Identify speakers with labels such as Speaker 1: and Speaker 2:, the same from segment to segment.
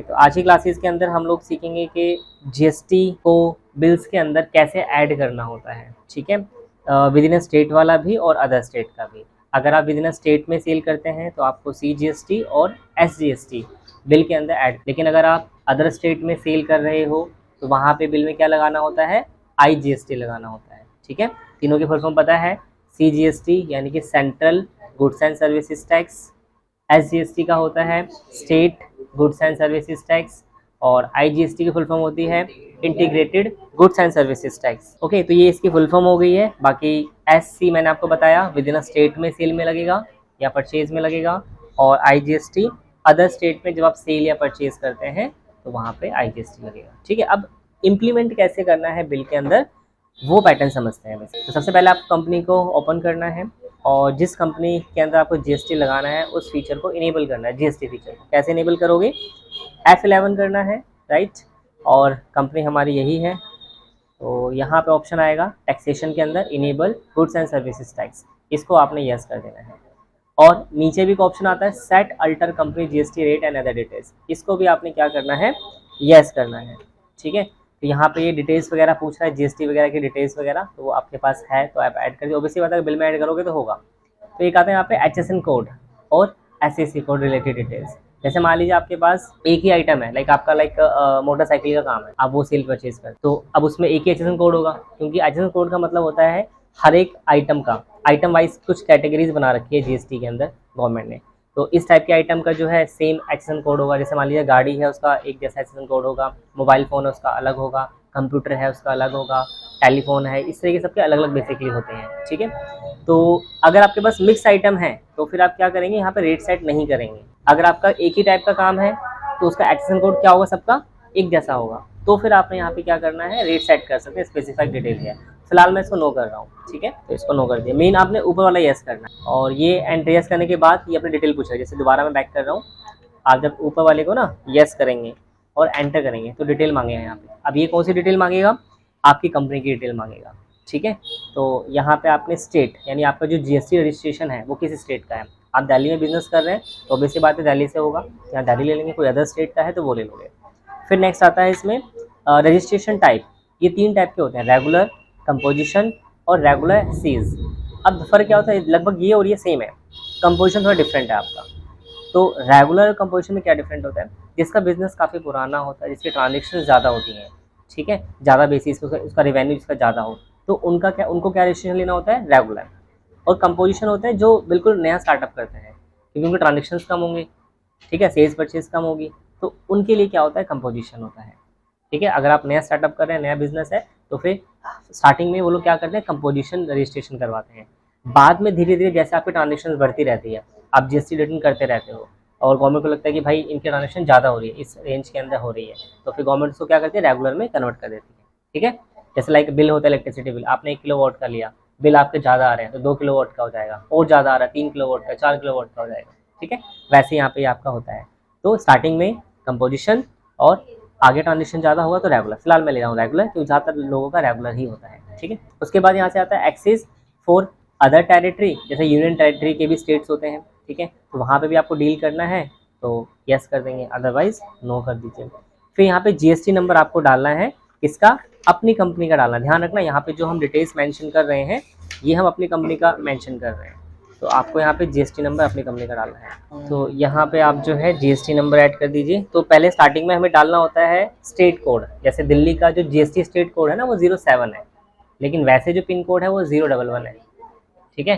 Speaker 1: तो आज की क्लासेस के अंदर हम लोग सीखेंगे कि जीएसटी को बिल्स के अंदर कैसे ऐड करना होता है, ठीक है। विद इन स्टेट वाला भी और अदर स्टेट का भी। अगर आप विद इन स्टेट में सेल करते हैं तो आपको CGST और SGST बिल के अंदर ऐड, लेकिन अगर आप अदर स्टेट में सेल कर रहे हो तो वहाँ पे बिल में क्या लगाना होता है, IGST लगाना होता है, ठीक है। तीनों की फुल फॉर्म पता है, CGST यानी कि central goods and services tax, SGST का होता है state goods and services tax, और IGST की फुल फॉर्म होती है integrated goods and services tax. Okay, तो ये इसकी फुल फॉर्म हो गई है। बाकी SC मैंने आपको बताया विद इन स्टेट में सेल में लगेगा या परचेज में लगेगा, और IGST अदर स्टेट में जब आप सेल या परचेज करते हैं तो वहाँ पे IGST लगेगा, ठीक है। अब इम्प्लीमेंट कैसे करना है बिल के अंदर वो पैटर्न समझते हैं वैसे। तो सबसे पहले आपको कंपनी को ओपन करना है और जिस कंपनी के अंदर आपको GST लगाना है उस फीचर को इनेबल करना है। GST फीचर को कैसे इनेबल करोगे, F11 करना है, राइट। और कंपनी हमारी यही है, तो यहाँ पे ऑप्शन आएगा टैक्सेशन के अंदर enable goods and services tax, इसको आपने यस कर देना है। और नीचे भी एक ऑप्शन आता है set alter company GST rate and other details, इसको भी आपने क्या करना है, यस करना है, ठीक है। तो यहाँ पे ये डिटेल्स वगैरह पूछ रहा है, GST वगैरह की डिटेल्स वगैरह, तो वो आपके पास है तो आप ऐड कर दिए। ऑब्वियसली बात है बिल में ऐड करोगे तो होगा। तो एक आता है यहाँ पे HSN कोड और SAC कोड रिलेटेड डिटेल्स। जैसे मान लीजिए आपके पास एक ही आइटम है, लाइक आपका मोटरसाइकिल का काम है, आप वो सेल परचेज कर, तो अब उसमें एक ही HSN कोड होगा, क्योंकि HSN कोड का मतलब होता है हर एक आइटम का, आइटम वाइज कुछ कैटेगरीज बना रखी है GST के अंदर गवर्नमेंट ने। तो इस टाइप के आइटम का जो है सेम HSN कोड होगा। जैसे मान लीजिए गाड़ी है, उसका एक जैसा HSN कोड होगा, मोबाइल फ़ोन है उसका अलग होगा, कंप्यूटर है उसका अलग होगा, टेलीफोन है, इस तरीके सबके अलग अलग बेसिकली होते हैं, ठीक है। तो अगर आपके पास मिक्स आइटम है तो फिर आप क्या करेंगे, यहाँ पे रेट सेट नहीं करेंगे। अगर आपका एक ही टाइप का काम है तो उसका HSN कोड क्या होगा, सबका एक जैसा होगा, तो फिर आपने यहाँ पे क्या करना है, रेट सेट कर सकते हैं, स्पेसिफाइड डिटेल है। फिलहाल मैं इसको नो कर रहा हूँ, ठीक है, तो इसको नो कर दिया। मेन आपने ऊपर वाला यस करना है, और ये एंट्री यस करने के बाद ये अपनी डिटेल पूछ रहा है। जैसे दोबारा मैं बैक कर रहा हूँ, आप जब ऊपर वाले को ना यस करेंगे और एंटर करेंगे तो डिटेल मांगेगा यहाँ पे। अब ये कौन सी डिटेल मांगेगा, आपकी कंपनी की डिटेल मांगेगा, ठीक है। तो यहाँ पे आपने स्टेट यानी आपका जो GST रजिस्ट्रेशन है वो किस स्टेट का है। आप दिल्ली में बिजनेस कर रहे हैं तो ऑब्वियसली बात है दिल्ली से होगा, यहाँ दिल्ली ले लेंगे। कोई अदर स्टेट का है तो वो ले लोगे। फिर नेक्स्ट आता है इसमें रजिस्ट्रेशन टाइप। ये 3 टाइप के होते हैं, रेगुलर, कंपोजिशन और रेगुलर सीज। अब फ़र्क क्या होता है, लगभग ये और ये सेम है, कंपोजिशन थोड़ा डिफरेंट है आपका। तो रेगुलर कंपोजिशन में क्या डिफरेंट होता है, जिसका बिजनेस काफ़ी पुराना होता है, जिसकी ट्रांजेक्शन ज़्यादा होती हैं, ठीक है, ज़्यादा बेसिस पे उसका रेवेन्यू जिसका ज़्यादा हो, तो उनको क्या रजिस्ट्रेशन लेना होता है, रेगुलर। और कंपोजिशन होता है जो बिल्कुल नया स्टार्टअप करते हैं, क्योंकि उनके ट्रांजेक्शन कम होंगे, ठीक है, सेल्स परचेज कम होगी, तो उनके लिए क्या होता है, कंपोजिशन होता है, ठीक है। अगर आप नया स्टार्टअप कर रहे हैं, नया बिजनेस है, तो फिर स्टार्टिंग में वो लोग क्या करते हैं, कंपोजिशन रजिस्ट्रेशन करवाते हैं। बाद में धीरे धीरे जैसे आपकी ट्रांजेक्शन बढ़ती रहती है, आप GST रिटर्न करते रहते हो और गवर्नमेंट को लगता है कि भाई इनकी ट्रांजेक्शन ज़्यादा हो रही है, इस रेंज के अंदर हो रही है, तो फिर गवर्नमेंट उसको क्या करती है, रेगुलर में कन्वर्ट कर देती है, ठीक है। जैसे लाइक बिल होता है इलेक्ट्रिसिटी बिल, आपने 1 किलोवाट का लिया, बिल आपके ज़्यादा आ रहे हैं तो 2 किलोवाट का हो जाएगा, और ज़्यादा आ रहा है 3 किलोवाट का, 4 किलोवाट का हो जाएगा, ठीक है। वैसे यहाँ पे आपका होता है। तो स्टार्टिंग में कंपोजिशन और आगे ट्रांजेक्शन ज़्यादा होगा तो रेगुलर। फिलहाल मैं ले रहा हूँ रेगुलर, क्योंकि ज़्यादातर लोगों का रेगुलर ही होता है, ठीक है। उसके बाद यहाँ से आता है एक्सेस फॉर अदर टेरिटरी, जैसे यूनियन टेरिटरी के भी स्टेट्स होते हैं, ठीक है, तो वहाँ पे भी आपको डील करना है तो यस कर देंगे, अदरवाइज नो कर दीजिए। फिर यहाँ पे GST नंबर आपको डालना है, किसका, अपनी कंपनी का डालना। ध्यान रखना यहाँ पे जो हम डिटेल्स मेंशन कर रहे हैं ये हम अपनी कंपनी का मेंशन कर रहे हैं, तो आपको यहाँ पे GST नंबर अपनी कंपनी का डालना है। तो यहाँ पे आप जो है GST नंबर ऐड कर दीजिए। तो पहले स्टार्टिंग में हमें डालना होता है स्टेट कोड। जैसे दिल्ली का जो GST स्टेट कोड है ना वो 07 है, लेकिन वैसे जो पिन कोड है वो 011 है, ठीक है।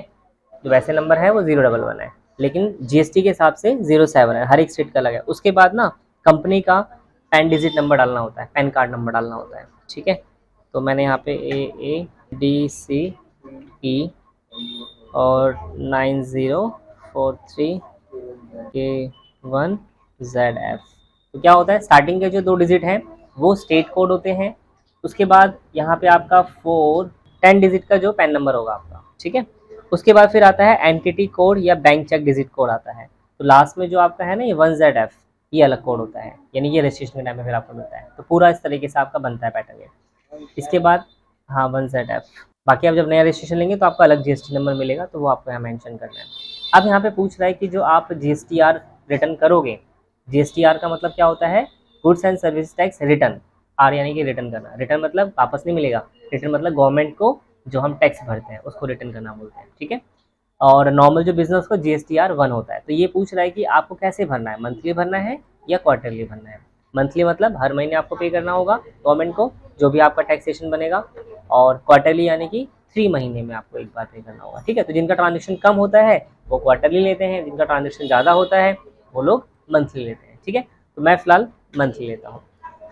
Speaker 1: जो वैसे नंबर है वो 011 है, लेकिन GST के हिसाब से 07 है, हर एक स्टेट का अलग है। उसके बाद ना कंपनी का 10 डिजिट नंबर डालना होता है, पैन कार्ड नंबर डालना होता है, ठीक है। तो मैंने यहाँ पे AADCE और 9043K1ZF। तो क्या होता है, स्टार्टिंग के जो 2 डिजिट हैं वो स्टेट कोड होते हैं। उसके बाद यहाँ पे आपका 10 डिजिट का जो पैन नंबर होगा आपका, ठीक है। उसके बाद फिर आता है एंटिटी कोड या बैंक चेक डिजिट कोड आता है। तो लास्ट में जो आपका है ना ये 1ZF, ये अलग कोड होता है, यानी ये रजिस्ट्रेशन के टाइम में फिर आपको मिलता है। तो पूरा इस तरीके से आपका बनता है पैटर्न। इसके बाद हाँ 1ZF, बाकी आप जब नया रजिस्ट्रेशन लेंगे तो आपको अलग जीएसटी नंबर मिलेगा, तो वो आपको यहाँ मेंशन करना है। अब यहाँ पे पूछ रहा है कि जो आप जीएसटीआर रिटर्न करोगे, जीएसटीआर का मतलब क्या होता है, goods and service tax return, R यानी कि रिटर्न करना, रिटर्न मतलब वापस नहीं मिलेगा, रिटर्न मतलब गवर्नमेंट को जो हम टैक्स भरते हैं उसको रिटर्न करना बोलते हैं, ठीक है। और नॉर्मल जो बिजनेस को जीएसटीआर 1 होता है। तो ये पूछ रहा है कि आपको कैसे भरना है, मंथली भरना है या क्वार्टरली भरना है। मंथली मतलब हर महीने आपको पे करना होगा गवर्नमेंट को जो भी आपका टैक्सेशन बनेगा, और क्वार्टरली यानी कि 3 महीने में आपको एक बार पे करना होगा, ठीक है। तो जिनका ट्रांजेक्शन कम होता है वो क्वार्टरली लेते हैं, जिनका ट्रांजेक्शन ज़्यादा होता है वो लोग मंथली लेते हैं, ठीक है। तो मैं फिलहाल मंथली लेता हूँ।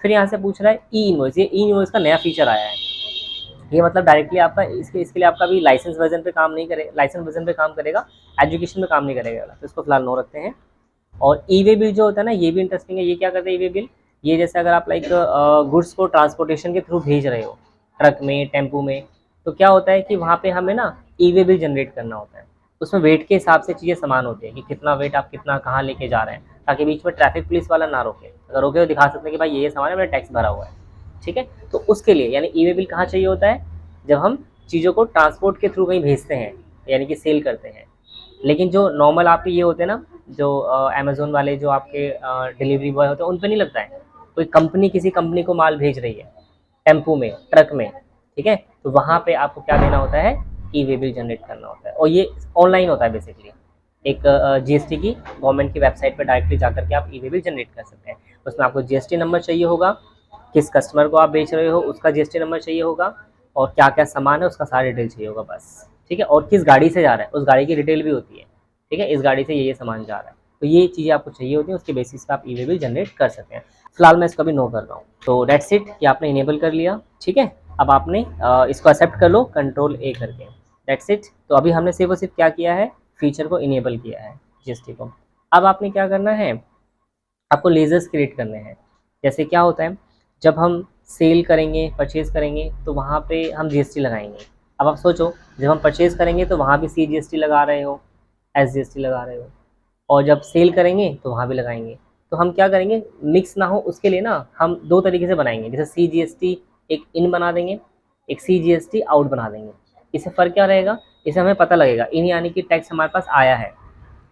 Speaker 1: फिर यहाँ से पूछ रहा है ई इनवॉइस, ये ई इनवॉइस का नया फीचर आया है। ये मतलब डायरेक्टली आपका इसके लिए आपका भी लाइसेंस वर्जन पे काम नहीं करेगा, लाइसेंस वर्जन पे काम करेगा, एजुकेशन में काम नहीं करेगा, तो इसको फिलहाल नो रखते हैं। और ई वे बिल जो होता है ना, ये भी इंटरेस्टिंग है। ये क्या करता है ई वे बिल, ये जैसे अगर आप लाइक गुड्स को ट्रांसपोर्टेशन के थ्रू भेज रहे हो, ट्रक में, टेम्पू में, तो क्या होता है कि वहाँ पे हमें ना ई वे बिल जनरेट करना होता है। उसमें वेट के हिसाब से चीज़ें समान होती है कि कितना वेट आप कितना कहाँ लेके जा रहे हैं, ताकि बीच में ट्रैफिक पुलिस वाला ना रोके। अगर रोके तो दिखा सकते हैं कि भाई ये सामान है, मैंने टैक्स भरा हुआ है, ठीक है। तो उसके लिए यानी ई वे बिल कहाँ चाहिए होता है, जब हम चीज़ों को ट्रांसपोर्ट के थ्रू कहीं भेजते हैं, यानी कि सेल करते हैं। लेकिन जो नॉर्मल आपके ये होते हैं ना, जो अमेज़न वाले जो आपके डिलीवरी बॉय होते हैं, उन पे नहीं लगता है। कोई कंपनी किसी कंपनी को माल भेज रही है टेम्पू में, ट्रक में, ठीक है, तो वहाँ पे आपको क्या देना होता है, ई वे बिल जनरेट करना होता है। और ये ऑनलाइन होता है बेसिकली, एक जीएसटी की गवर्नमेंट की वेबसाइट पर डायरेक्टली जाकर के आप ई वे बिल जनरेट कर सकते हैं। उसमें आपको जीएसटी नंबर चाहिए होगा, किस कस्टमर को आप बेच रहे हो उसका जीएसटी नंबर चाहिए होगा, और क्या क्या सामान है उसका सारा डिटेल चाहिए होगा बस, ठीक है। और किस गाड़ी से जा रहा है उस गाड़ी की डिटेल भी होती है, ठीक है, इस गाड़ी से ये सामान जा रहा है, तो ये चीज़ें आपको चाहिए होती है, उसके बेसिस पे आप ई वे बिल जनरेट कर सकते हैं। फिलहाल मैं इसको अभी नो कर रहा हूँ। तो डेट्स इट कि आपने इनेबल कर लिया, ठीक है। अब आपने इसको एक्सेप्ट कर लो कंट्रोल ए करके, डेट्स इट। तो अभी हमने सिर्फ और सिर्फ क्या किया है, फीचर को इनेबल किया है जीएसटी को। अब आपने क्या करना है, आपको लेजर्स क्रिएट करने हैं। जैसे क्या होता है, जब हम सेल करेंगे, परचेज़ करेंगे, तो वहाँ पे हम जीएसटी लगाएंगे। अब आप सोचो, जब हम परचेज़ करेंगे तो वहाँ भी सी जीएसटी लगा रहे हो, एस जीएसटी लगा रहे हो, और जब सेल करेंगे तो वहाँ भी लगाएंगे। तो हम क्या करेंगे, मिक्स ना हो उसके लिए ना हम 2 तरीके से बनाएंगे। जैसे सी जीएसटी एक इन बना देंगे, एक सी जीएसटी आउट बना देंगे। इससे फ़र्क क्या रहेगा, इससे हमें पता लगेगा इन यानी कि टैक्स हमारे पास आया है,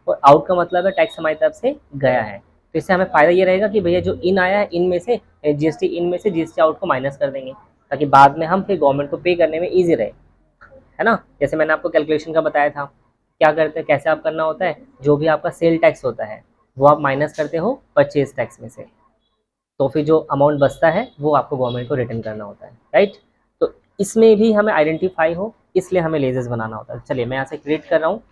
Speaker 1: और आउट का मतलब है टैक्स हमारी तरफ से गया है। तो इससे हमें फ़ायदा ये रहेगा कि भैया जो इन आया है, इन में से जीएसटी इन में से जीएसटी आउट को माइनस कर देंगे, ताकि बाद में हम फिर गवर्नमेंट को पे करने में ईजी रहे, है ना। जैसे मैंने आपको कैलकुलेशन का बताया था, क्या करते हैं, कैसे आप करना होता है, जो भी आपका सेल टैक्स होता है वो आप माइनस करते हो परचेज टैक्स में से, तो फिर जो अमाउंट बचता है वो आपको गवर्नमेंट को रिटर्न करना होता है, राइट। तो इसमें भी हमें आइडेंटिफाई हो, इसलिए हमें लेजर्स बनाना होता है। चलिए मैं यहाँ से क्रिएट कर रहा हूँ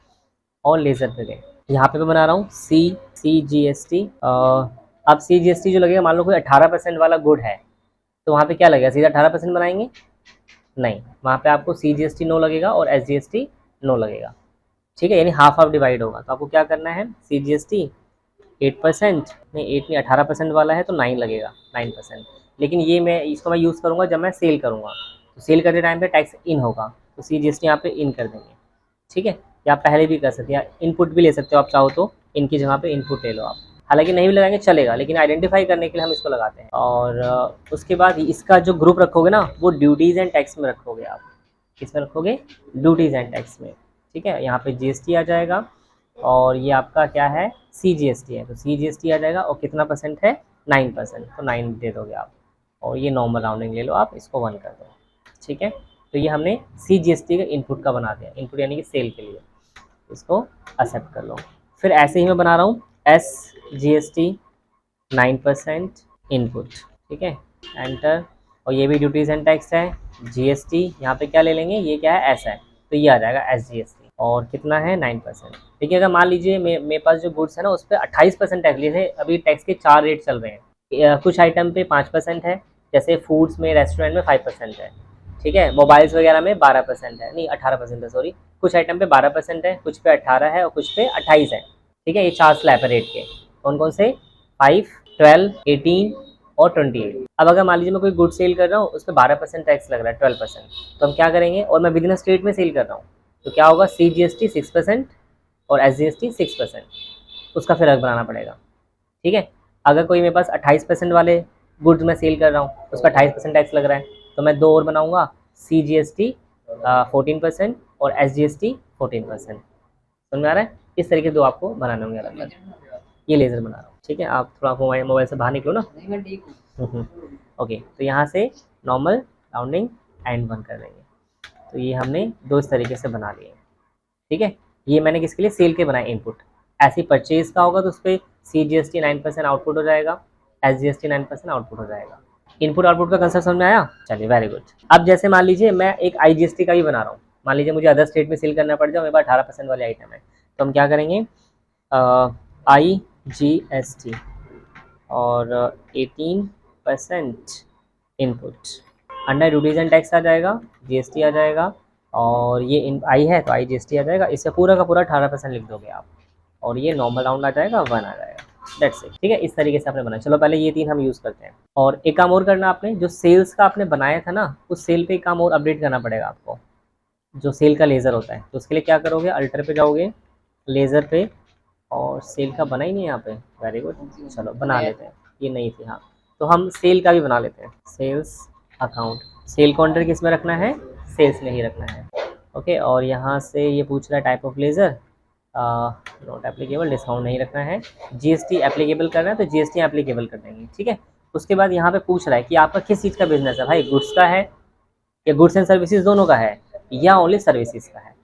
Speaker 1: और लेज़र पे गए, यहाँ पे मैं बना रहा हूँ सी जी एस टी। अब सी जी एस टी जो लगेगा, मान लो कोई 18% वाला गुड है, तो वहाँ पे क्या लगेगा, सीधा 18% बनाएंगे, नहीं, वहाँ पे आपको C G S T no लगेगा और S G S T no लगेगा, ठीक है, यानी हाफ हाफ डिवाइड होगा। तो आपको क्या करना है, सी जी एस टी 8%, नहीं 8 नहीं 18% वाला है तो 9 लगेगा, 9%। लेकिन ये मैं इसको मैं यूज़ करूँगा जब मैं सेल करूँगा, तो सेल करते टाइम पे टैक्स इन होगा, तो सी जी एस टी यहाँ पे इन कर देंगे, ठीक है। या आप पहले भी कर सकते हैं, या इनपुट भी ले सकते हो आप चाहो तो, इनकी जगह पे इनपुट ले लो आप, हालांकि नहीं भी लगाएंगे चलेगा, लेकिन आइडेंटिफाई करने के लिए हम इसको लगाते हैं। और उसके बाद इसका जो ग्रुप रखोगे ना, वो ड्यूटीज़ एंड टैक्स में रखोगे आप, किस में रखोगे, ड्यूटीज़ एंड टैक्स में, ठीक है। यहाँ पे जीएसटी आ जाएगा, और ये आपका क्या है, सी जी एस टी है, तो सी जी एस टी आ जाएगा, और कितना परसेंट है, 9%, तो 9 दे दोगे आप, और ये नॉर्मल राउंडिंग ले लो आप, इसको 1 कर दो, ठीक है। तो ये हमने सी जी एस टी का इनपुट का बना दिया, इनपुट यानी कि सेल के लिए, इसको एक्सेप्ट कर लो। फिर ऐसे ही मैं बना रहा हूँ S G S T 9% input, ठीक है, एंटर। और ये भी ड्यूटीज़ एंड टैक्स है, जी एस टी यहाँ पे क्या ले लेंगे, ये क्या है, एस है, तो ये आ जाएगा एस जी एस टी, और कितना है 9%। देखिए अगर मान लीजिए मेरे पास जो गुड्स है ना उस पर 28% टैक्स लिए थे, अभी टैक्स के 4 रेट चल रहे हैं, कुछ आइटम पे 5% है, जैसे फूड्स में, रेस्टोरेंट में 5% है, ठीक है, मोबाइल्स वगैरह में 12% है, नहीं 18% है सॉरी, कुछ आइटम पे 12% है, कुछ पे 18 है और कुछ पे 28 है, ठीक है। ये 4 स्लैब है रेट के, कौन कौन से, 5, 12, 18 और 28। अब अगर मान लीजिए मैं कोई गुड सेल कर रहा हूँ, उस पर 12% टैक्स लग रहा है, 12%, तो हम क्या करेंगे, और मैं विदिन स्टेट में सेल कर रहा हूँ, तो क्या होगा, सी जी एस टी 6% और एस जी एस टी 6%, उसका फिर अलग बनाना पड़ेगा, ठीक है। अगर कोई मेरे पास 28% वाले गुड्स में सेल कर रहा हूँ, उसका 28% टैक्स लग रहा है, तो मैं 2 और बनाऊँगा, सी जी एस टी 14% और SGST 14%। समझ में आ रहा है? इस तरीके दो आपको बनाने होंगे अलग अलग। ये लेज़र बना रहा हूँ, ठीक है। आप थोड़ा मोबाइल से बाहर निकलो ना। ओके, तो यहाँ से नॉर्मल राउंडिंग एंड 1 कर देंगे। तो ये हमने दो इस तरीके से बना लिए, ठीक है। ये मैंने किसके लिए, सेल के बनाए इनपुट। ऐसे परचेज का होगा तो उस पर CGST 9% आउटपुट हो जाएगा, SGST 9% आउटपुट हो जाएगा। इनपुट आउटपुट का कंसेप्ट समझ में आया? चलिए, वेरी गुड। अब जैसे मान लीजिए मैं एक IGST का भी बना रहा हूँ, मान लीजिए मुझे अदर स्टेट में सेल करना पड़ जाए, मेरे पास 18% वाले आइटम है, तो हम क्या करेंगे, IGST और 18% input, under duties and tax आ जाएगा, GST आ जाएगा, और ये आई है तो IGST आ जाएगा। इससे पूरा का पूरा 18% लिख दोगे आप, और ये नॉर्मल राउंड आ जाएगा, 1 आ जाएगा। दैट्स इट, ठीक है। इस तरीके से आपने बनाया। चलो पहले ये 3 हम यूज़ करते हैं। और एक काम और करना आपने, जो सेल्स का आपने बनाया था ना, उस सेल पे एक काम और अपडेट करना पड़ेगा आपको, जो सेल का लेज़र होता है। तो उसके लिए क्या करोगे, अल्टर पे जाओगे, लेज़र पे, और सेल का बना ही नहीं है यहाँ पे। वेरी गुड, चलो बना लेते हैं। ये नहीं थी, हाँ, तो हम सेल का भी बना लेते हैं। सेल्स अकाउंट, सेल काउंटर किस में रखना है, सेल्स में ही रखना है। ओके, और यहाँ से ये पूछ रहा है type of laser, not applicable, discount नहीं रखना है। GST एप्लीकेबल करना है तो GST एप्लीकेबल कर देंगे, ठीक है। उसके बाद यहाँ पे पूछ रहा है कि आपका किस चीज़ का बिजनेस है भाई, गुड्स का है या गुड्स एंड सर्विसेज दोनों का है, या ओनली सर्विसेज का है।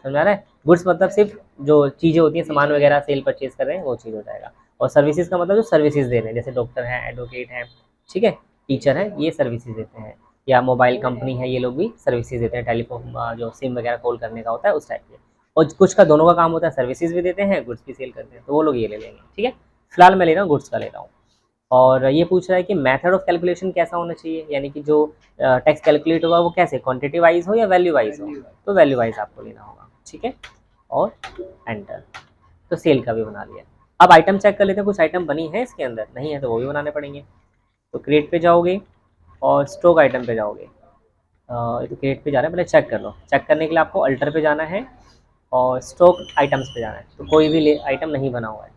Speaker 1: समझ आ रहा है? गुड्स मतलब सिर्फ जो चीज़ें होती हैं, सामान वगैरह सेल परचेज कर रहे हैं, वो चीज़ हो जाएगा। और सर्विसेज का मतलब जो सर्विसेज दे रहे हैं, जैसे डॉक्टर हैं, एडवोकेट हैं, ठीक है, टीचर हैं, ये सर्विसेज देते हैं। या मोबाइल कंपनी है, ये लोग भी सर्विसेज देते हैं, टेलीफोन जो सिम वगैरह कॉल करने का होता है, उस टाइप के। और कुछ का दोनों का काम होता है, सर्विसेज भी देते हैं, गुड्स भी सेल करते हैं, तो वो लोग ये ले लेंगे, ठीक है। फिलहाल मैं ले रहा हूँ गुड्स का ले रहा हूँ। और ये पूछ रहा है कि मेथड ऑफ कैलकुलेशन कैसा होना चाहिए, यानी कि जो टैक्स कैलकुलेट होगा वो कैसे, क्वांटिटी वाइज हो या वैल्यू वाइज हो, तो वैल्यू वाइज आपको लेना होगा, ठीक है। और एंटर, तो सेल का भी बना लिया। अब आइटम चेक कर लेते हैं, कुछ आइटम बनी है इसके अंदर, नहीं है तो वो भी बनाने पड़ेंगे। तो क्रिएट पे जाओगे और स्टॉक आइटम पे जाओगे। ये तो क्रिएट पे जा रहा है, पहले चेक कर लो। चेक करने के लिए आपको अल्टर पे जाना है और स्टॉक आइटम्स पे जाना है। तो कोई भी आइटम नहीं बना हुआ है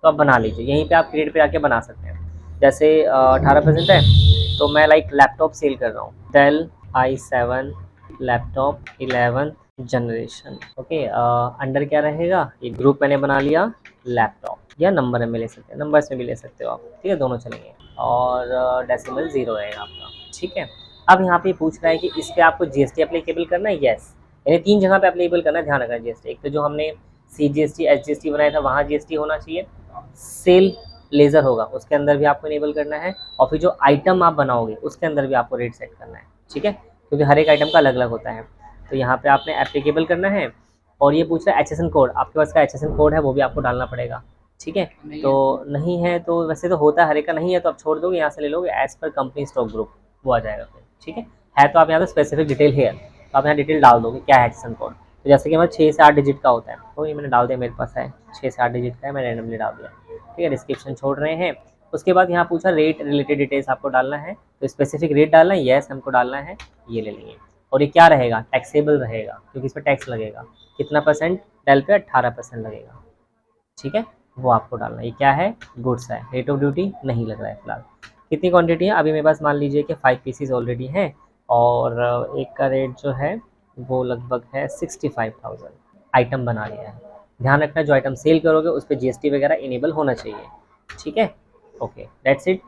Speaker 1: तो आप बना लीजिए, यहीं पे आप क्रिएट पे आके बना सकते हैं। जैसे 18% है, तो मैं लाइक लैपटॉप सेल कर रहा हूँ, Dell i7 laptop 11 generation. Okay, under क्या रहेगा, ये ग्रुप मैंने बना लिया लैपटॉप, या नंबर में ले सकते हैं, नंबर्स में भी ले सकते हो आप, ठीक है, दोनों चलेंगे। और डेसिमल 0 रहेगा आपका, ठीक है। अब यहाँ पे पूछ रहा है कि इस पर आपको GST एप्लीकेबल करना है, यस, यानी 3 जगह पे एप्लीकेबल करना है, ध्यान रखना। GST एक तो जो हमने CGST SGST बनाया था वहाँ GST होना चाहिए, सेल लेज़र होगा उसके अंदर भी आपको इनेबल करना है, और फिर जो आइटम आप बनाओगे उसके अंदर भी आपको रेट सेट करना है, ठीक है, क्योंकि हर एक आइटम का अलग अलग होता है। तो यहाँ पे आपने एप्लीकेबल करना है। और ये पूछ रहा है HSN कोड, आपके पास का HSN कोड है वो भी आपको डालना पड़ेगा, ठीक है। तो नहीं है तो वैसे तो होता है हर एक का, नहीं है तो आप छोड़ दोगे, यहाँ से ले लोगे as per company stock group, वो आ जाएगा फिर, ठीक है तो आप यहाँ पे स्पेसिफिक डिटेल है, तो आप यहाँ डिटेल डाल दोगे क्या है HSN कोड। तो जैसे कि हमारा 6 से 8 डिजिट का होता है, तो ये मैंने डाल दिया, मेरे पास है 6 से 8 डिजिट का है, मैं रैंडमली डाल दिया, ठीक है। डिस्क्रिप्शन छोड़ रहे हैं। उसके बाद यहाँ पूछा रेट रिलेटेड डिटेल्स आपको डालना है, तो स्पेसिफिक रेट डालना है, येस हमको डालना है, ये ले लेंगे। और ये क्या रहेगा, टैक्सेबल रहेगा, क्योंकि इस पर टैक्स लगेगा। कितना परसेंट, डेल पे 18% लगेगा, ठीक है, वो आपको डालना है। ये क्या है, गुड्स है, रेट ऑफ ड्यूटी नहीं लग रहा है फिलहाल। कितनी क्वांटिटी है, अभी मेरे पास मान लीजिए कि 5 पीसीज ऑलरेडी हैं, और एक का रेट जो है वो लगभग है 65,000। आइटम बना लिया है। ध्यान रखना जो आइटम सेल करोगे उस पर GST वगैरह इनेबल होना चाहिए, ठीक है। Okay, that's it.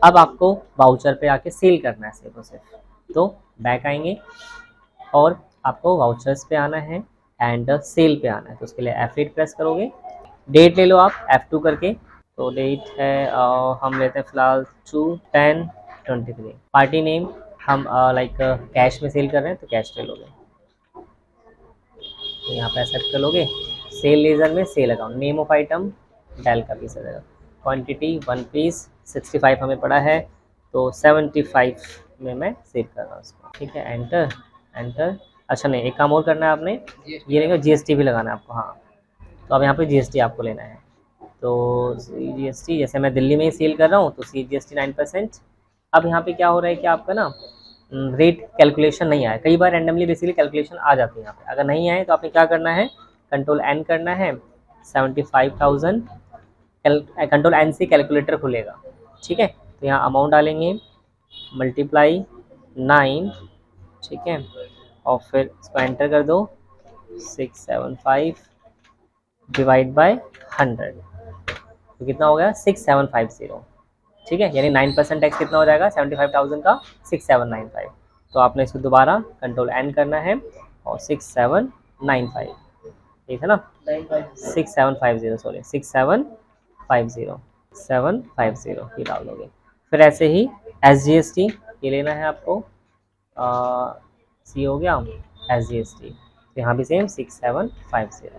Speaker 1: अब आपको वाउचर पे आके सेल करना है सिर्फ और सिर्फ, तो बैक आएंगे और आपको वाउचर्स पे आना है एंड सेल पे आना है। तो उसके लिए F8 प्रेस करोगे, डेट ले लो आप F2 करके। तो डेट है हम लेते हैं फिलहाल 2/10/23। पार्टी नेम हम लाइक कैश में सेल कर रहे हैं तो कैश ले लोगे, तो यहाँ पे एक्सेप्ट कर लोगे। सेल लेजर में sale account, name of item Dell का पीस रहेगा, क्वांटिटी 1 पीस 65 हमें पड़ा है, तो 75 में मैं सेव कर रहा हूँ उसको, ठीक है। Enter enter. अच्छा नहीं, एक काम और करना है आपने, ये रहेगा GST भी लगाना है आपको, हाँ। तो अब यहाँ पे GST आपको लेना है, तो GST जैसे मैं दिल्ली में ही सेल कर रहा हूँ तो CGST 9%। अब यहाँ पे क्या हो रहा है कि आपका ना रेट कैलकुलेशन नहीं आया, कई बार रैंडमली बेसिकली कैलकुलेशन आ जाती है यहाँ पे। अगर नहीं आए तो आपने क्या करना है, कंट्रोल N करना है, 75,000 कंट्रोल N से कैलकुलेटर खुलेगा, ठीक है। तो यहाँ अमाउंट डालेंगे, मल्टीप्लाई 9, ठीक है, और फिर इसको एंटर कर दो, 675 डिवाइड बाय 100, तो कितना हो गया 6750। ठीक है, यानी 9% टैक्स कितना हो जाएगा 75,000 का 6795। तो आपने इसको दोबारा कंट्रोल एन करना है और 6795, ठीक है ना, 6750, सॉरी 6750, 750 ये डाल दोगे। फिर ऐसे ही SGST ये लेना है आपको, सी हो गया SGST, तो यहाँ भी सेम 6750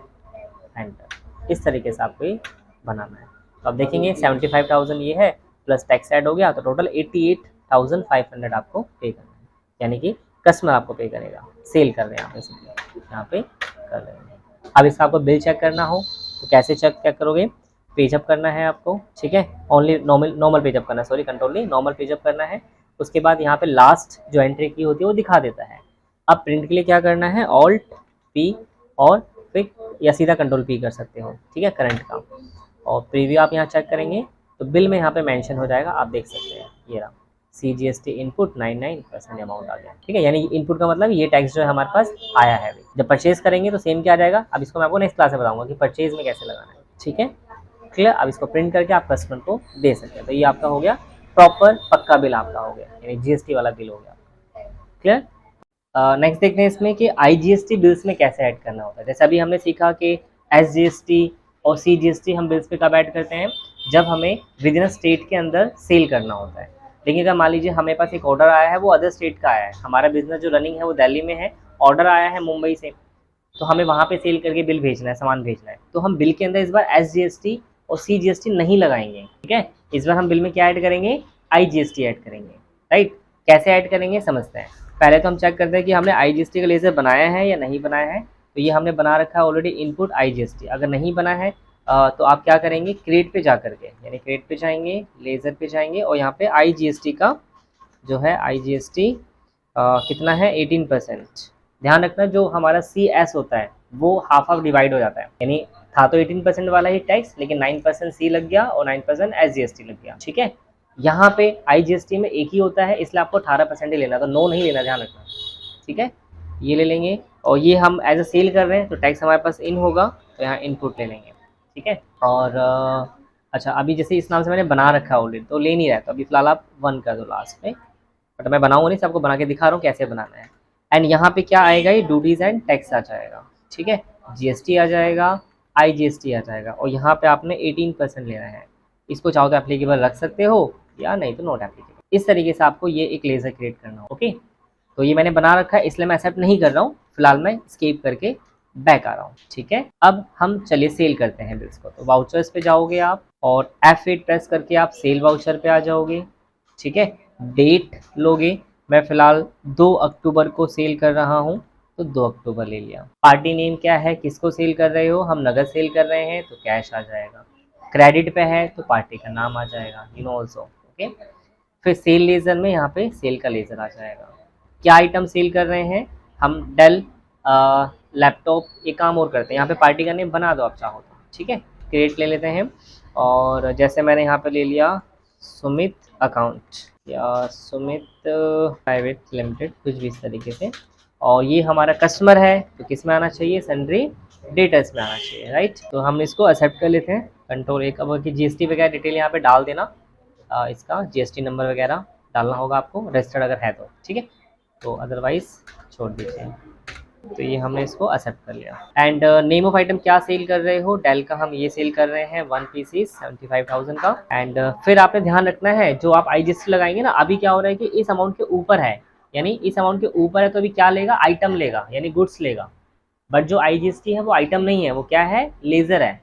Speaker 1: एंटर। इस तरीके से आपको ये बनाना है। तो आप देखेंगे 75,000 ये है, प्लस टैक्स ऐड हो गया, तो टोटल 88,500 आपको पे करना है, यानी कि कस्टमर आपको पे करेगा, सेल कर रहे हैं आप इसलिए यहाँ पे कर रहे हैं। अब इसका आपको बिल चेक करना हो तो कैसे चेक करोगे, पेजअप करना है आपको, ठीक है, ओनली नॉर्मल पेजअप करना है, सॉरी कंट्रोल नहीं, नॉर्मल पेजअप करना है। उसके बाद यहाँ पे लास्ट जो एंट्री की होती है वो दिखा देता है। अब प्रिंट के लिए क्या करना है, ऑल्ट पी और फिर या सीधा कंट्रोल पी कर सकते हो, ठीक है, करंट का। और प्रीव्यू आप यहाँ चेक करेंगे तो बिल में यहाँ पे मेंशन हो जाएगा, आप देख सकते हैं ये रहा, CGST इनपुट 99% अमाउंट आ गया, ठीक है, यानी इनपुट का मतलब ये टैक्स जो है हमारे पास आया है। जब परचेज करेंगे तो सेम क्या आ जाएगा, अब इसको मैं आपको नेक्स्ट क्लास में बताऊंगा कि परचेज में कैसे लगाना है, ठीक है, क्लियर। अब इसको प्रिंट करके आप कस्टमर को दे सकते हैं। तो ये आपका हो गया प्रॉपर पक्का बिल आपका हो गया, यानी GST वाला बिल हो गया, क्लियर। नेक्स्ट देखते हैं इसमें कि IGST बिल्स में कैसे ऐड करना होता है। जैसे अभी हमने सीखा कि SGST और CGST हम बिल्स पे कब ऐड करते हैं, जब हमें विद इन स्टेट के अंदर सेल करना होता है। लेकिन अगर मान लीजिए हमें पास एक ऑर्डर आया है, वो अदर स्टेट का आया है, हमारा बिजनेस जो रनिंग है वो दिल्ली में है, ऑर्डर आया है मुंबई से, तो हमें वहाँ पे सेल करके बिल भेजना है, सामान भेजना है, तो हम बिल के अंदर इस बार SGST और CGST नहीं लगाएंगे, ठीक है। इस बार हम बिल में क्या ऐड करेंगे, IGST ऐड करेंगे, राइट। कैसे ऐड करेंगे समझते हैं। पहले तो हम चेक करते हैं कि हमने IGST का लेजर बनाया है या नहीं बनाया है। तो ये हमने बना रखा है ऑलरेडी इनपुट IGST। अगर नहीं बना है तो आप क्या करेंगे, क्रिएट पे जा करके, यानी क्रिएट पे जाएंगे, लेज़र पे जाएंगे और यहाँ पे IGST का जो है IGST कितना है 18%। ध्यान रखना जो हमारा CS होता है वो हाफ डिवाइड हो जाता है, यानी था तो 18% वाला ही टैक्स, लेकिन 9% C लग गया और 9% SGST लग गया, ठीक है। यहाँ पे IGST में एक ही होता है, इसलिए आपको 18% ही लेना, तो 9 नहीं लेना, ध्यान रखना, ठीक है। ये ले लेंगे और ये हम एज अ सेल कर रहे हैं तो टैक्स हमारे पास इन होगा, तो यहाँ इनपुट ले लेंगे, ठीक है। और अच्छा, अभी जैसे इस नाम से मैंने बना रखा है ऑलरेडी तो ले नहीं रहा है, तो अभी फिलहाल आप 1 कर दो लास्ट में, बट मैं बनाऊंगा नहीं, सबको बना के दिखा रहा हूँ कैसे बनाना है। एंड यहाँ पे क्या आएगा, ये ड्यूटीज़ एंड टैक्स आ जाएगा, ठीक है, GST आ जाएगा, IGST आ जाएगा, और यहाँ पे आपने 18% लेना है। इसको चाहो तो एप्लीकेबल रख सकते हो या नहीं तो नॉट एप्लीकेबल। इस तरीके से आपको ये एक लेज़र क्रिएट करना हो, ओके। तो ये मैंने बना रखा है इसलिए मैं एक्सेप्ट नहीं कर रहा हूँ, फिलहाल मैं स्केप करके बैक आ रहा हूँ, ठीक है। अब हम चलिए सेल करते हैं बिल्स को। तो वाउचर्स पे जाओगे आप और F8 प्रेस करके आप सेल वाउचर पे आ जाओगे, ठीक है। डेट लोगे, मैं फिलहाल 2 अक्टूबर को सेल कर रहा हूँ तो 2 अक्टूबर ले लिया। पार्टी नेम क्या है, किसको सेल कर रहे हो, हम नगद सेल कर रहे हैं तो कैश आ जाएगा। क्रेडिट पे है तो पार्टी का नाम आ जाएगा, यू नो ऑल्सो, ओके। फिर सेल लेज़र में यहाँ पे सेल का लेज़र आ जाएगा। क्या आइटम सेल कर रहे हैं, हम डेल लैपटॉप, ये काम और करते हैं। यहाँ पे पार्टी का नेम बना दो आप चाहो तो, ठीक है। क्रिएट ले लेते हैं और जैसे मैंने यहाँ पे ले लिया सुमित अकाउंट या सुमित प्राइवेट लिमिटेड, कुछ भी इस तरीके से, और ये हमारा कस्टमर है तो किस में आना चाहिए, सन्ड्री डेटर्स में आना चाहिए, राइट। तो हम इसको एक्सेप्ट कर लेते हैं, कंट्रोल एक। अब की GST वगैरह डिटेल यहाँ पे डाल देना, इसका GST नंबर वगैरह डालना होगा आपको, रजिस्टर्ड अगर है तो, ठीक है, तो अदरवाइज छोड़ दीजिए। तो ये हमने इसको एक्सेप्ट कर लिया। एंड नेम ऑफ आइटम क्या सेल कर रहे हो, डेल का हम ये सेल कर रहे हैं 1 पीसीस 75,000 का। एंड फिर आपने ध्यान रखना है जो आप IGST लगाएंगे ना, अभी क्या हो रहा है कि इस अमाउंट के ऊपर है, यानी इस अमाउंट के ऊपर है तो अभी क्या लेगा, आइटम लेगा, यानी गुड्स लेगा। बट जो IGST है वो आइटम नहीं है, वो क्या है, लेज़र है,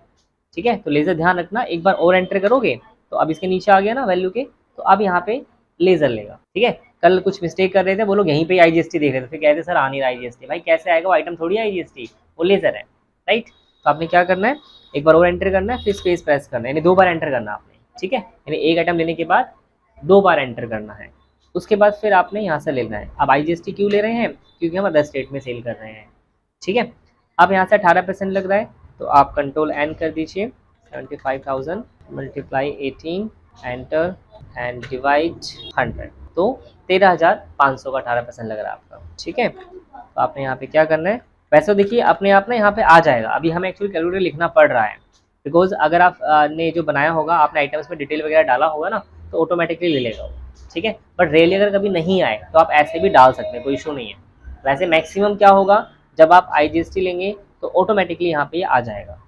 Speaker 1: ठीक है। तो लेज़र ध्यान रखना, एक बार और एंटर करोगे तो अब इसके नीचे आ गया ना वैल्यू के, तो अब यहाँ पे लेज़र लेगा, ठीक है। कल कुछ मिस्टेक कर रहे थे वो लोग, यहीं पे IGST देख रहे थे, फिर कहते सर आ नहीं रहा IGST, भाई कैसे आएगा, वो आइटम थोड़ी है IGST, वो लेज़र है, राइट। तो आपने क्या करना है, एक बार और एंटर करना है, फिर स्पेस प्रेस करना है, यानी 2 बार एंटर करना है आपने, ठीक है, यानी एक आइटम लेने के बाद 2 बार एंटर करना है। उसके बाद फिर आपने यहाँ से लेना है। अब IGST क्यों ले रहे हैं, क्योंकि हम अदर स्टेट में सेल कर रहे हैं, ठीक है। अब यहाँ से 18% लग रहा है तो आप कंट्रोल एन कर दीजिए, 75,000 मल्टीप्लाई 18 एंटर एंड डिवाइड 100, तो 13,500 का 18% लग रहा है आपका, ठीक है। तो आपने यहाँ पे क्या करना है, वैसे तो देखिए अपने आप ना यहाँ पे आ जाएगा, अभी हमें एक्चुअली कैलकुलेटर लिखना पड़ रहा है, बिकॉज अगर आप ने जो बनाया होगा, आपने आइटम्स में डिटेल वगैरह डाला होगा ना, तो ऑटोमेटिकली ले लेगा वो, ठीक है। बट रियली अगर कभी नहीं आए तो आप ऐसे भी डाल सकते हैं, कोई इशू नहीं है। वैसे मैक्सिमम क्या होगा, जब आप IGST लेंगे तो ऑटोमेटिकली यहाँ पे ये आ जाएगा।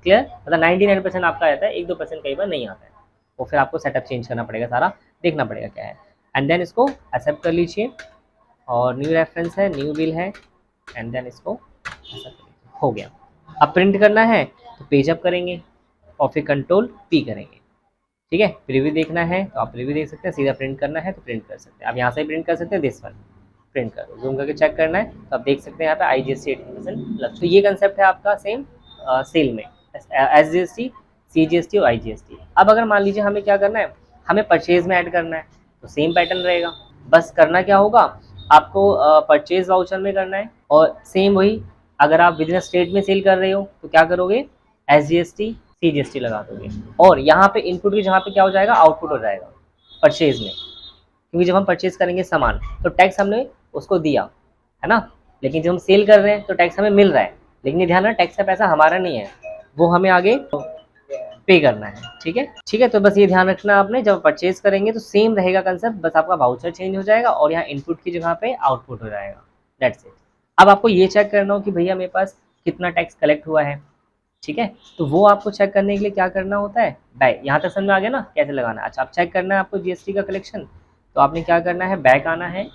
Speaker 1: क्लियर, मतलब 99% आपका रहता है, 1-2% कई बार नहीं आता है, वो फिर आपको सेटअप चेंज करना पड़ेगा, सारा देखना पड़ेगा क्या है। एंड देन इसको एक्सेप्ट कर लीजिए, और न्यू रेफरेंस है, न्यू बिल है, एंड देन इसको ऐसा हो गया। अब प्रिंट करना है तो पेज अप करेंगे और फिर कंट्रोल P करेंगे, ठीक है। प्रीव्यू देखना है तो आप प्रीव्यू देख सकते हैं, सीधा प्रिंट करना है तो प्रिंट कर सकते हैं, आप यहाँ से प्रिंट कर सकते हैं, दिस वन प्रिंट कर जूम करके चेक करना है तो आप देख सकते हैं यहाँ पे IGST 18% लग। तो ये कंसेप्ट है आपका सेम सेल में, SGST, CGST और IGST। अब अगर मान लीजिए हमें क्या करना है, हमें परचेज में ऐड करना है, तो सेम पैटर्न रहेगा, बस करना क्या होगा आपको, परचेज वाउचर में करना है, और सेम वही अगर आप विदिन स्टेट में सेल कर रहे हो तो क्या करोगे, SGST CGST लगा दोगे, और यहाँ पे इनपुट की जहाँ पे क्या हो जाएगा, आउटपुट हो जाएगा परचेज में, क्योंकि जब हम परचेज करेंगे सामान तो टैक्स हमने उसको दिया है ना, लेकिन जब हम सेल कर रहे हैं तो टैक्स हमें मिल रहा है, लेकिन ये ध्यान रखना टैक्स का पैसा हमारा नहीं है, वो हमें आगे पे करना है, ठीक है। ठीक है, तो बस ये ध्यान रखना आपने, जब परचेज करेंगे तो सेम रहेगा कंसेप्ट, बस आपका वाउचर चेंज हो जाएगा और यहाँ इनपुट की जगह पे आउटपुट हो जाएगा, दैट्स इट। अब आपको ये चेक करना हो कि भैया मेरे पास कितना टैक्स कलेक्ट हुआ है, ठीक है, तो वो आपको चेक करने के लिए क्या करना होता है, बैक, यहाँ तक समझ में आ गया ना कैसे लगाना है। अच्छा, आप चेक करना है आपको GST का कलेक्शन, तो आपने क्या करना है, बैक आना है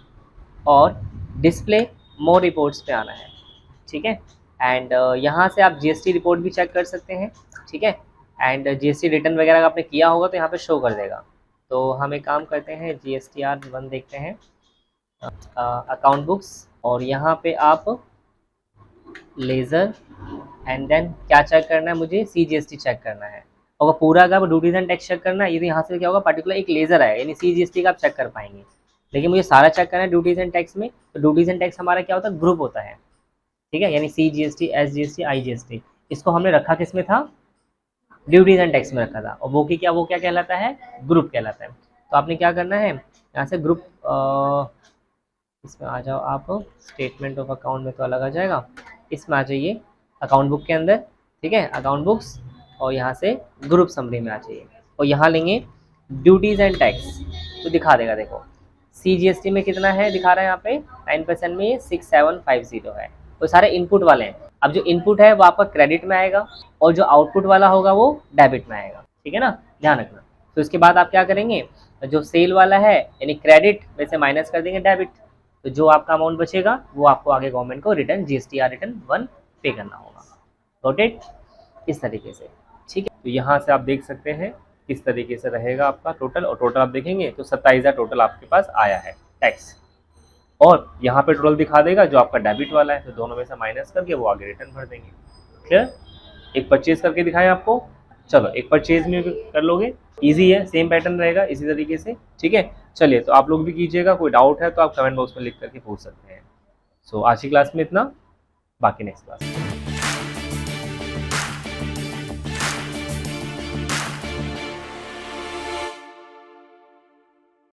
Speaker 1: और डिस्प्ले मोर रिपोर्ट्स पे आना है, ठीक है। एंड यहाँ से आप GST रिपोर्ट भी चेक कर सकते हैं, ठीक है। एंड GST रिटर्न वगैरह का आपने किया होगा तो यहाँ पे शो कर देगा। तो हम एक काम करते हैं, GSTR1 देखते हैं, अकाउंट बुक्स, और यहाँ पे आप लेज़र, एंड देन क्या चेक करना है मुझे, CGST चेक करना है, और पूरा अगर ड्यूटीज एंड टैक्स चेक करना है, ये यहाँ से क्या होगा, पर्टिकुलर एक लेज़र आएगा, यानी CGST का आप चेक कर पाएंगे, लेकिन मुझे सारा चेक करना है ड्यूटीज एंड टैक्स में, तो ड्यूटीज एंड टैक्स हमारा क्या होता है, ग्रुप होता है, ठीक है, यानी CGST, SGST, IGST, इसको हमने रखा किस में था, ड्यूटीज एंड टैक्स में रखा था, और वो क्या कहलाता है, ग्रुप कहलाता है। तो आपने क्या करना है, यहाँ से ग्रुप, इसमें आ जाओ आप, स्टेटमेंट ऑफ अकाउंट में तो अलग आ जाएगा, इसमें आ जाइए अकाउंट बुक के अंदर, ठीक है, अकाउंट बुक्स, और यहाँ से ग्रुप समरी में आ जाइए, और यहाँ लेंगे ड्यूटीज एंड टैक्स, तो दिखा देगा, देखो CGST में कितना है दिखा रहा है यहाँ पे 9% में 6750 है, वो सारे इनपुट वाले हैं। अब जो इनपुट है वो आपका क्रेडिट में आएगा, और जो आउटपुट वाला होगा वो डेबिट में आएगा, ठीक है ना, ध्यान रखना। तो इसके बाद आप क्या करेंगे, जो सेल वाला है यानी क्रेडिट में से माइनस कर देंगे डेबिट, तो जो आपका अमाउंट बचेगा वो आपको आगे गवर्नमेंट को रिटर्न GSTR रिटर्न 1 पे करना होगा, नोटेड, इस तरीके से, ठीक है। तो यहाँ से आप देख सकते हैं किस तरीके से रहेगा आपका टोटल, और टोटल आप देखेंगे तो 27,000 टोटल आपके पास आया है टैक्स, और यहाँ पे टोटल दिखा देगा जो आपका डेबिट वाला है, तो दोनों में से माइनस करके वो आगे रिटर्न भर देंगे। क्लियर, एक परचेज करके दिखाया आपको, चलो एक परचेज में भी कर लोगे, इजी है, सेम पैटर्न रहेगा इसी तरीके से, ठीक है। चलिए, तो आप लोग भी कीजिएगा, कोई डाउट है तो आप कमेंट बॉक्स में लिख करके पूछ सकते हैं। सो आज की क्लास में इतना, बाकी नेक्स्ट क्लास